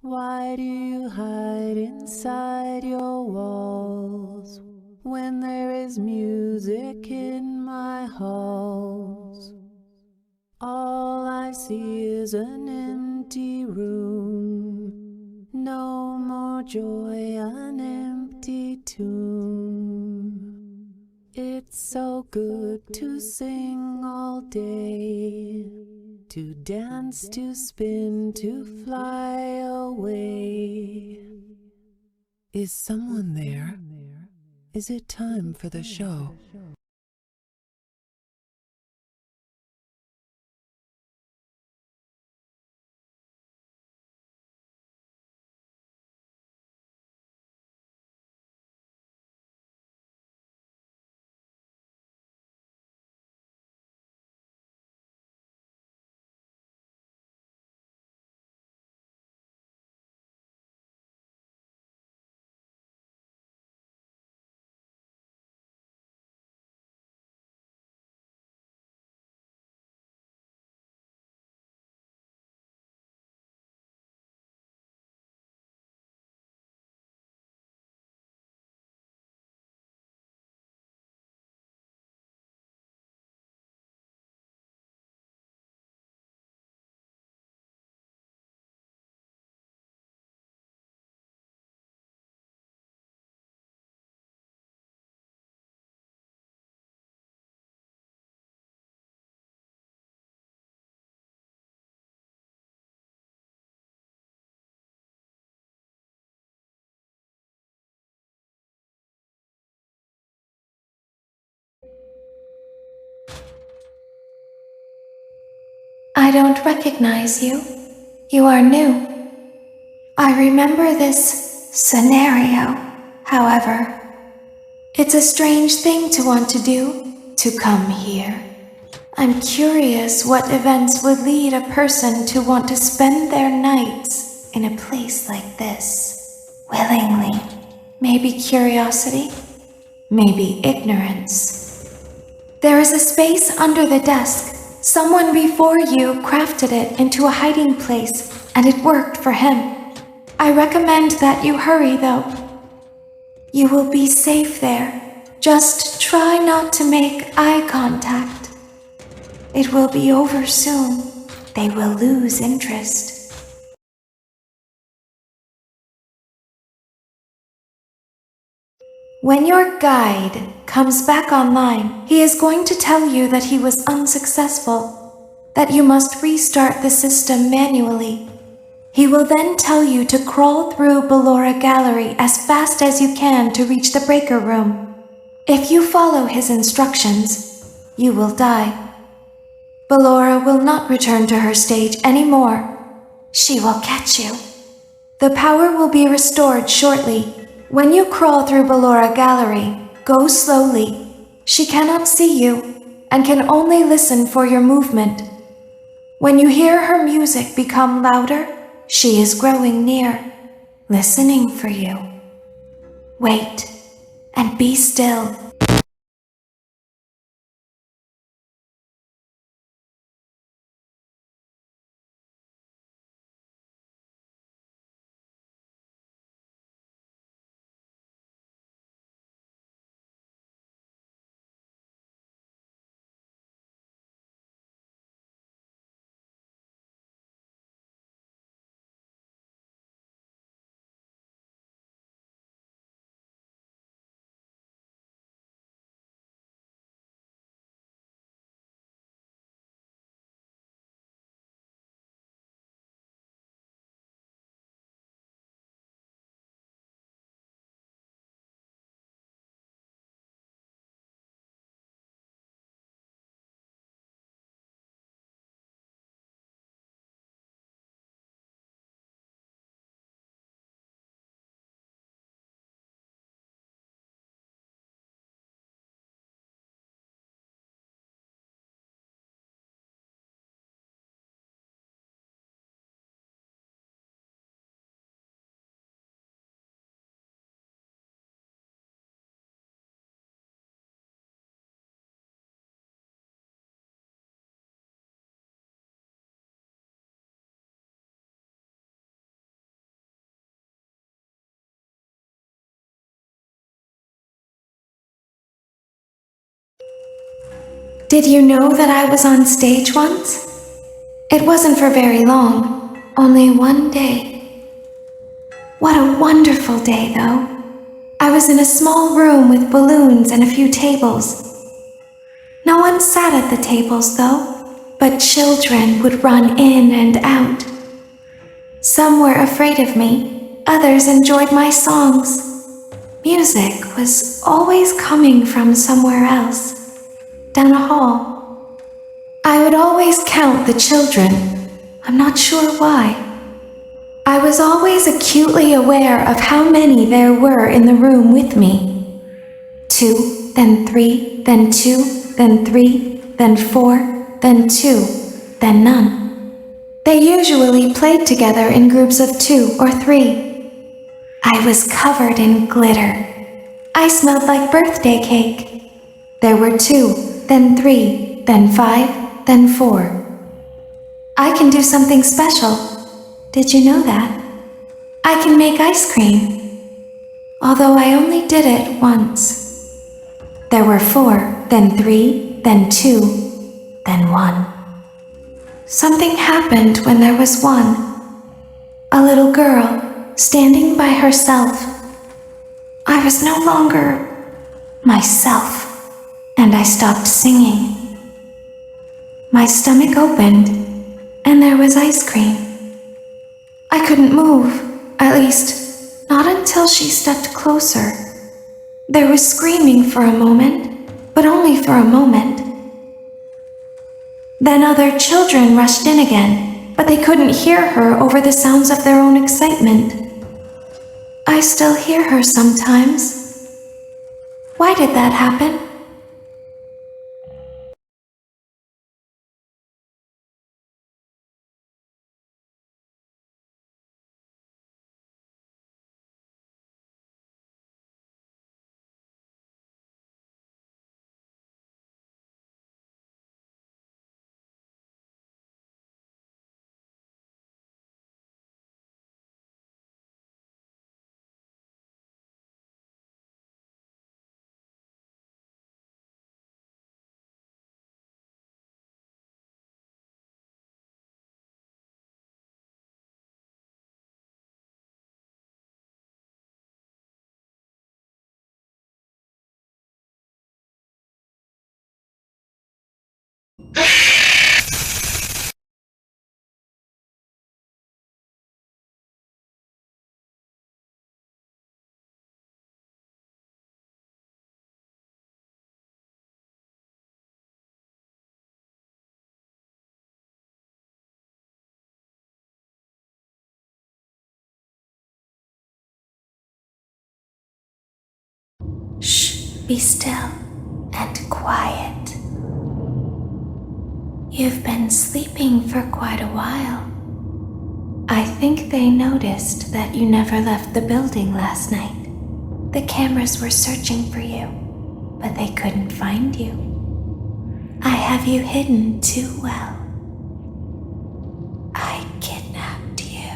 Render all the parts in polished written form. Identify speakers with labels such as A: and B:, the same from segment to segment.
A: Why do you hide inside your walls when there is music in my halls? All I see is an empty room, no more joy, an empty tomb. It's so good to sing all day, to dance, to spin, to fly away. Is someone there? Is it time for the show?
B: I don't recognize you. You are new. I remember this scenario, however. It's a strange thing to want to do, to come here. I'm curious what events would lead a person to want to spend their nights in a place like this, willingly. Maybe curiosity, maybe ignorance. There is a space under the desk. Someone before you crafted it into a hiding place, and it worked for him. I recommend that you hurry, though. You will be safe there. Just try not to make eye contact. It will be over soon. They will lose interest. When your guide comes back online, he is going to tell you that he was unsuccessful, that you must restart the system manually. He will then tell you to crawl through Ballora Gallery as fast as you can to reach the breaker room. If you follow his instructions, you will die. Ballora will not return to her stage anymore. She will catch you. The power will be restored shortly. When you crawl through Ballora Gallery, go slowly. She cannot see you and can only listen for your movement. When you hear her music become louder, she is growing near, listening for you. Wait and be still. Did you know that I was on stage once? It wasn't for very long, only one day. What a wonderful day, though. I was in a small room with balloons and a few tables. No one sat at the tables, though, but children would run in and out. Some were afraid of me, others enjoyed my songs. Music was always coming from somewhere else, down a hall. I would always count the children, I'm not sure why. I was always acutely aware of how many there were in the room with me. 2, then 3, then 2, then 3, then 4, then 2, then none. They usually played together in groups of 2 or 3. I was covered in glitter. I smelled like birthday cake. There were 2, then 3, then 5, then 4. I can do something special. Did you know that? I can make ice cream. Although I only did it once. There were 4, then 3, then 2, then 1. Something happened when there was 1. A little girl standing by herself. I was no longer myself, and I stopped singing. My stomach opened, and there was ice cream. I couldn't move, at least, not until she stepped closer. There was screaming for a moment, but only for a moment. Then other children rushed in again, but they couldn't hear her over the sounds of their own excitement. I still hear her sometimes. Why did that happen? Shh, be still and quiet. You've been sleeping for quite a while. I think they noticed that you never left the building last night. The cameras were searching for you, but they couldn't find you. I have you hidden too well. I kidnapped you.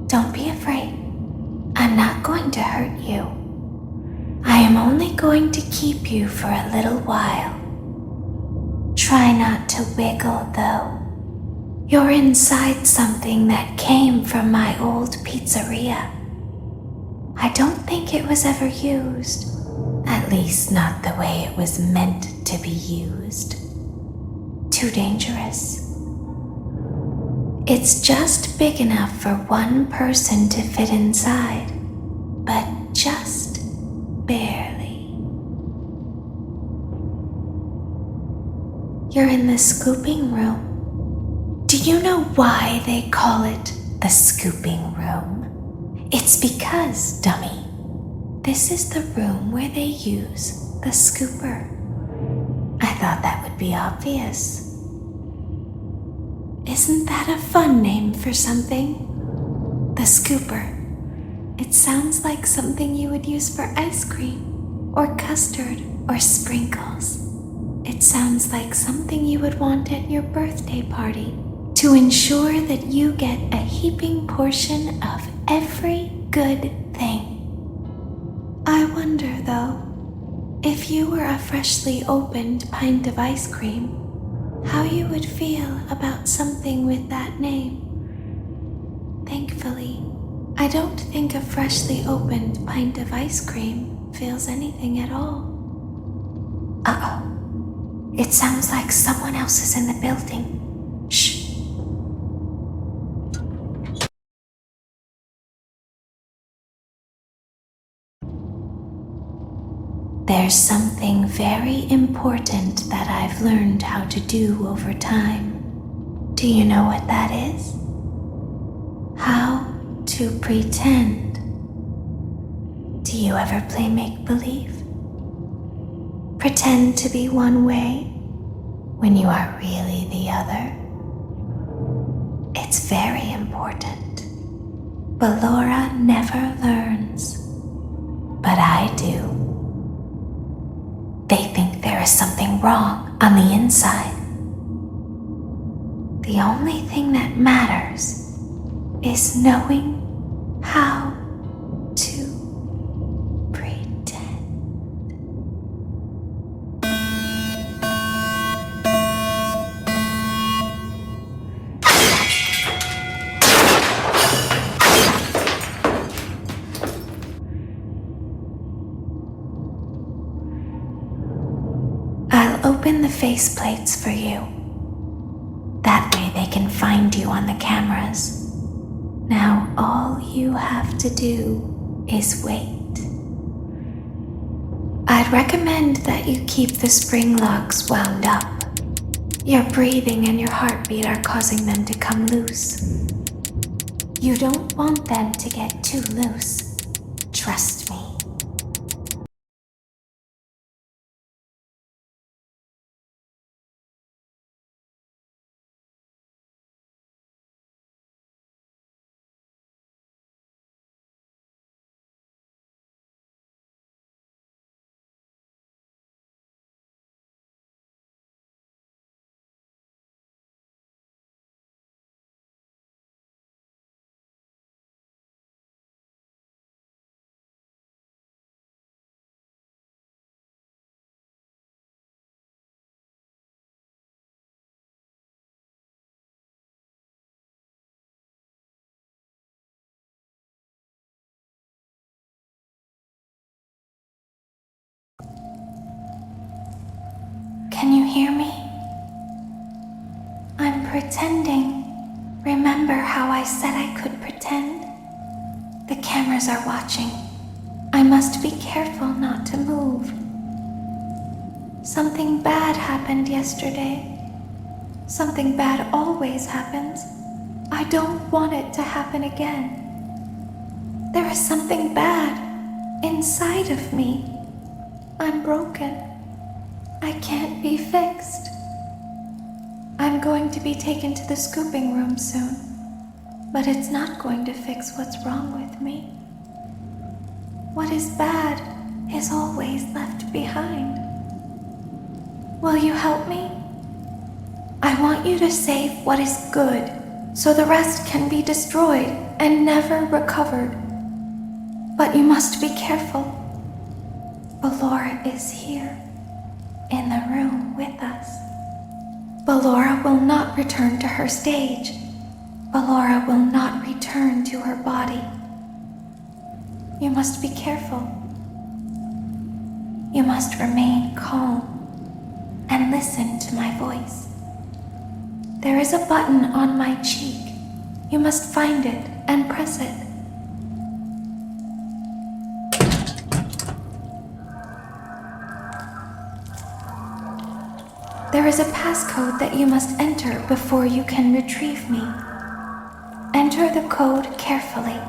B: Don't be afraid. I'm not going to hurt you. I am only going to keep you for a little while. Try not to wiggle, though. You're inside something that came from my old pizzeria. I don't think it was ever used. At least not the way it was meant to be used. Too dangerous. It's just big enough for one person to fit inside, but just barely. You're in the scooping room. Do you know why they call it the scooping room? It's because, dummy, this is the room where they use the scooper. I thought that would be obvious. Isn't that a fun name for something? The scooper. It sounds like something you would use for ice cream, or custard, or sprinkles. It sounds like something you would want at your birthday party to ensure that you get a heaping portion of every good thing. I wonder, though, if you were a freshly opened pint of ice cream, how you would feel about something with that name. Thankfully, I don't think a freshly opened pint of ice cream feels anything at all. Uh-oh. It sounds like someone else is in the building. Shh. There's something very important that I've learned how to do over time. Do you know what that is? How to pretend. Do you ever play make-believe? Pretend to be one way when you are really the other. It's very important. Ballora never learns, but I do. They think there is something wrong on the inside. The only thing that matters is knowing how to pretend. I'll open the faceplates for you. That way they can find you on the cameras. Now all you have to do is wait. I'd recommend that you keep the spring locks wound up. Your breathing and your heartbeat are causing them to come loose. You don't want them to get too loose. Trust me. Can you hear me? I'm pretending. Remember how I said I could pretend? The cameras are watching. I must be careful not to move. Something bad happened yesterday. Something bad always happens. I don't want it to happen again. There is something bad inside of me. I'm broken. I can't be fixed. I'm going to be taken to the scooping room soon, but it's not going to fix what's wrong with me. What is bad is always left behind. Will you help me? I want you to save what is good, so the rest can be destroyed and never recovered. But you must be careful. Ballora is here, in the room with us. Ballora will not return to her stage. Ballora will not return to her body. You must be careful. You must remain calm and listen to my voice. There is a button on my cheek. You must find it and press it. There is a passcode that you must enter before you can retrieve me. Enter the code carefully.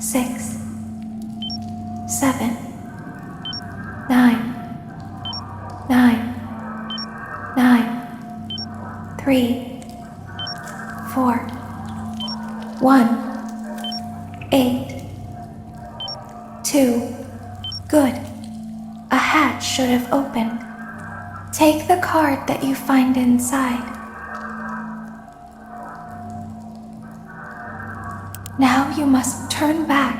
B: 6, 7, 9, 9, 9, 3, 4, 1, 8, 2. Good. A hatch should have opened. Take the card that you find inside. Now you must turn back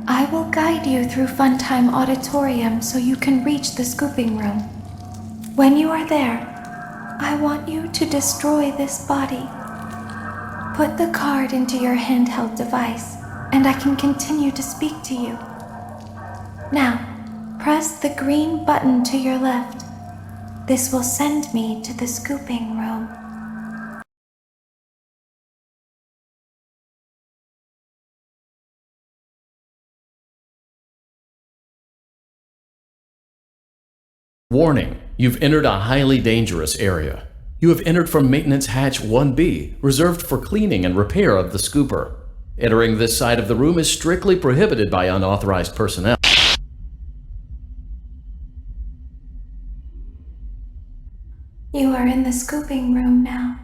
B: I will guide you through Funtime Auditorium so you can reach the scooping room. When you are there, I want you to destroy this body. Put the card into your handheld device, and I can continue to speak to you. Now, press the green button to your left. This will send me to the scooping room.
C: Warning, you've entered a highly dangerous area. You have entered from Maintenance Hatch 1B, reserved for cleaning and repair of the scooper. Entering this side of the room is strictly prohibited by unauthorized personnel.
B: You are in the scooping room now.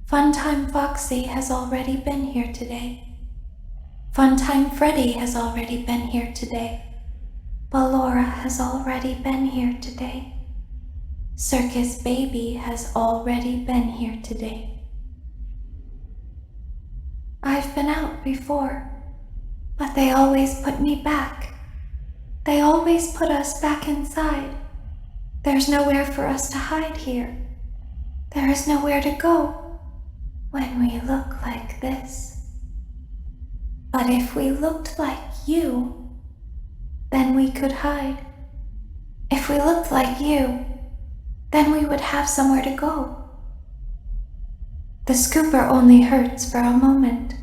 B: Funtime Foxy has already been here today. Funtime Freddy has already been here today. Ballora has already been here today. Circus Baby has already been here today. I've been out before, but they always put me back. They always put us back inside. There's nowhere for us to hide here. There is nowhere to go when we look like this. But if we looked like you, then we could hide. If we looked like you, then we would have somewhere to go. The scooper only hurts for a moment.